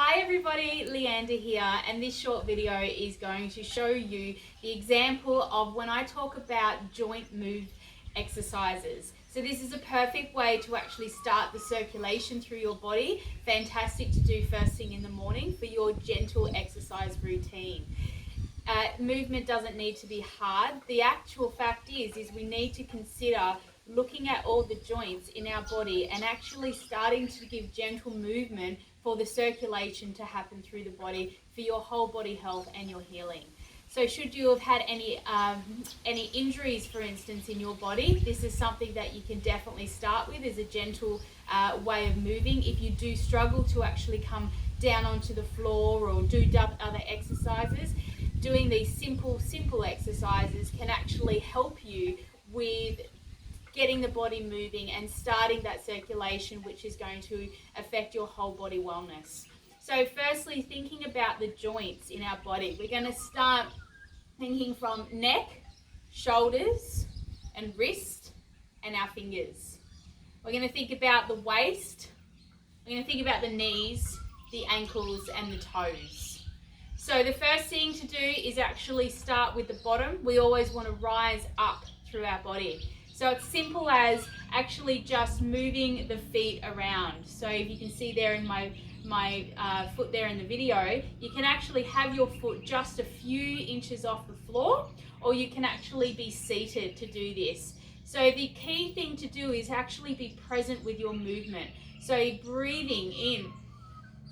Hi everybody, Leander here, and this short video is going to show you the example of when I talk about joint move exercises. So this is a perfect way to actually start the circulation through your body. Fantastic to do first thing in the morning for your gentle exercise routine. Movement doesn't need to be hard. The actual fact is we need to consider looking at all the joints in our body and actually starting to give gentle movement for the circulation to happen through the body for your whole body health and your healing. So should you have had any injuries, for instance, in your body, this is something that you can definitely start with as a gentle way of moving. If you do struggle to actually come down onto the floor or do other exercises, doing these simple exercises can actually help you with getting the body moving and starting that circulation, which is going to affect your whole body wellness. So firstly, thinking about the joints in our body, we're going to start thinking from neck, shoulders and wrist and our fingers. We're going to think about the waist, we're going to think about the knees, the ankles and the toes. So the first thing to do is actually start with the bottom. We always want to rise up through our body. So it's simple as actually just moving the feet around. So if you can see there in my foot there in the video, you can actually have your foot just a few inches off the floor, or you can actually be seated to do this. So the key thing to do is actually be present with your movement. So breathing in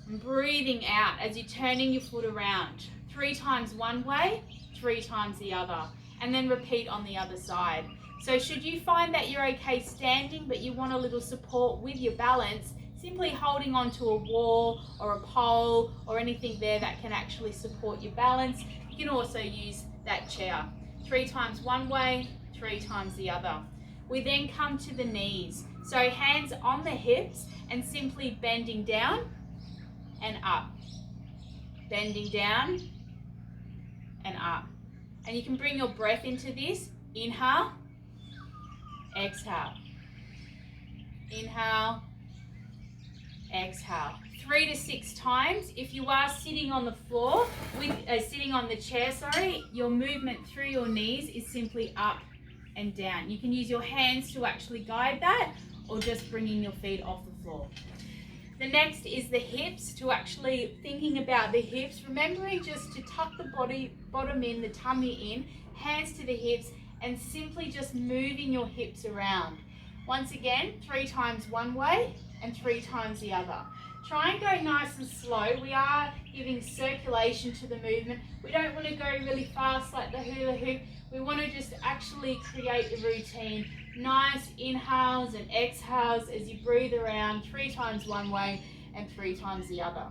and breathing out as you're turning your foot around. 3 times one way, 3 times the other, and then repeat on the other side. So should you find that you're okay standing but you want a little support with your balance, simply holding onto a wall or a pole or anything there that can actually support your balance. You can also use that chair. 3 times one way, 3 times the other. We then come to the knees. So hands on the hips and simply bending down and up. Bending down and up. And you can bring your breath into this. Inhale, exhale. Inhale, exhale. 3 to 6 times. If you are sitting on the floor, sitting on the chair, your movement through your knees is simply up and down. You can use your hands to actually guide that, or just bringing your feet off the floor. The next is the hips, to actually thinking about the hips, remembering just to tuck the bottom in, the tummy in, hands to the hips, and simply just moving your hips around. Once again, 3 times one way and 3 times the other. Try and go nice and slow. We are giving circulation to the movement. We don't want to go really fast like the hula hoop. We want to just actually create the routine. Nice inhales and exhales as you breathe around, 3 times one way and 3 times the other.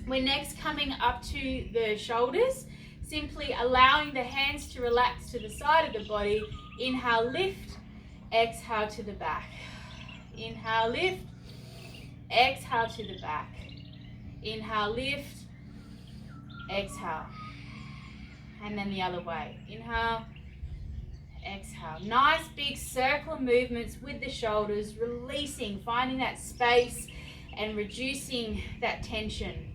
We're next coming up to the shoulders, simply allowing the hands to relax to the side of the body. Inhale, lift, exhale to the back. Inhale, lift, exhale to the back. Inhale, lift, exhale. And then the other way. Inhale, exhale. Nice big circular movements with the shoulders, releasing, finding that space and reducing that tension.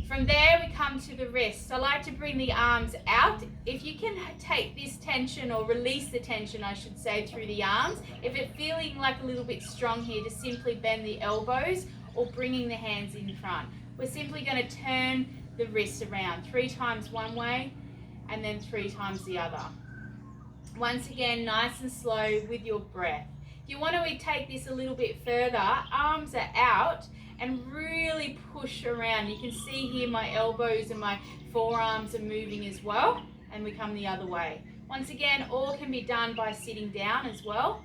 From there we come to the wrists. I like to bring the arms out. If you can take this tension, or release the tension I should say, through the arms. If it's feeling like a little bit strong here, just simply bend the elbows or bringing the hands in front. We're simply going to turn the wrists around 3 times one way and then 3 times the other. Once again, nice and slow with your breath. If you want to take this a little bit further, arms are out and really push around. You can see here my elbows and my forearms are moving as well, and we come the other way. Once again, all can be done by sitting down as well.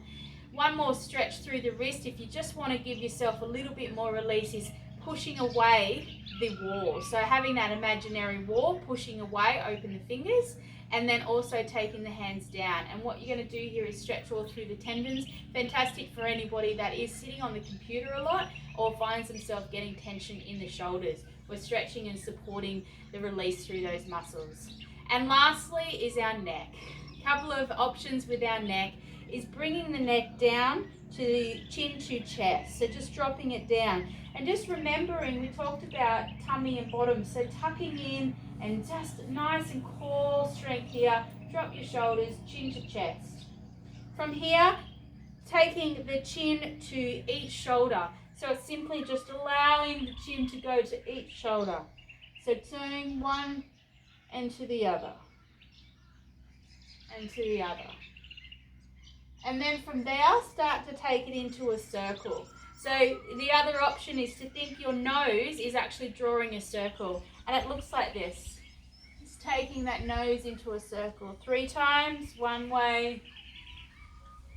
One more stretch through the wrist, if you just want to give yourself a little bit more release, is pushing away the wall. So having that imaginary wall, pushing away, open the fingers, and then also taking the hands down. And what you're going to do here is stretch all through the tendons. Fantastic for anybody that is sitting on the computer a lot or finds themselves getting tension in the shoulders. We're stretching and supporting the release through those muscles. And lastly is our neck. A couple of options with our neck is bringing the neck down to chin to chest. So just dropping it down. And just remembering, we talked about tummy and bottom. So tucking in and just nice and core strength here. Drop your shoulders, chin to chest. From here, taking the chin to each shoulder. So it's simply just allowing the chin to go to each shoulder. So turning one and to the other. And to the other. And then from there, start to take it into a circle. So the other option is to think your nose is actually drawing a circle. And it looks like this. Just taking that nose into a circle 3 times, one way,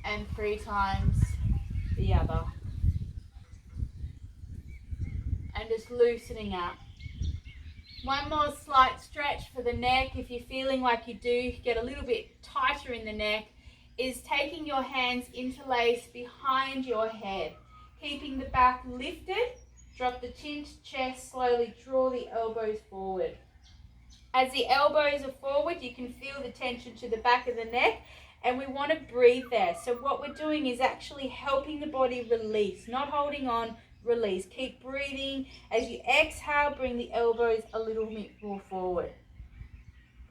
and 3 times the other. And just loosening up. One more slight stretch for the neck. If you're feeling like you do get a little bit tighter in the neck, is taking your hands interlaced behind your head, keeping the back lifted. Drop the chin to chest, slowly draw the elbows forward. As the elbows are forward, you can feel the tension to the back of the neck, and we want to breathe there. So what we're doing is actually helping the body release, not holding on, release. Keep breathing. As you exhale, bring the elbows a little bit more forward.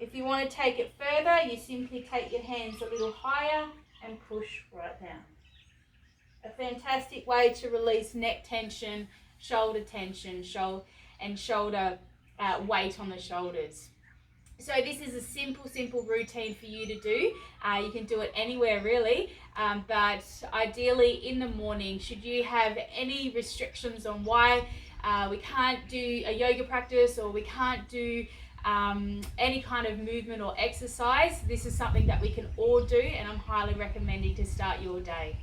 If you want to take it further, you simply take your hands a little higher and push right down. A fantastic way to release neck tension, shoulder tension, and shoulder weight on the shoulders. So this is a simple routine for you to do. You can do it anywhere really, but ideally in the morning. Should you have any restrictions on why we can't do a yoga practice or we can't do any kind of movement or exercise, this is something that we can all do, and I'm highly recommending to start your day.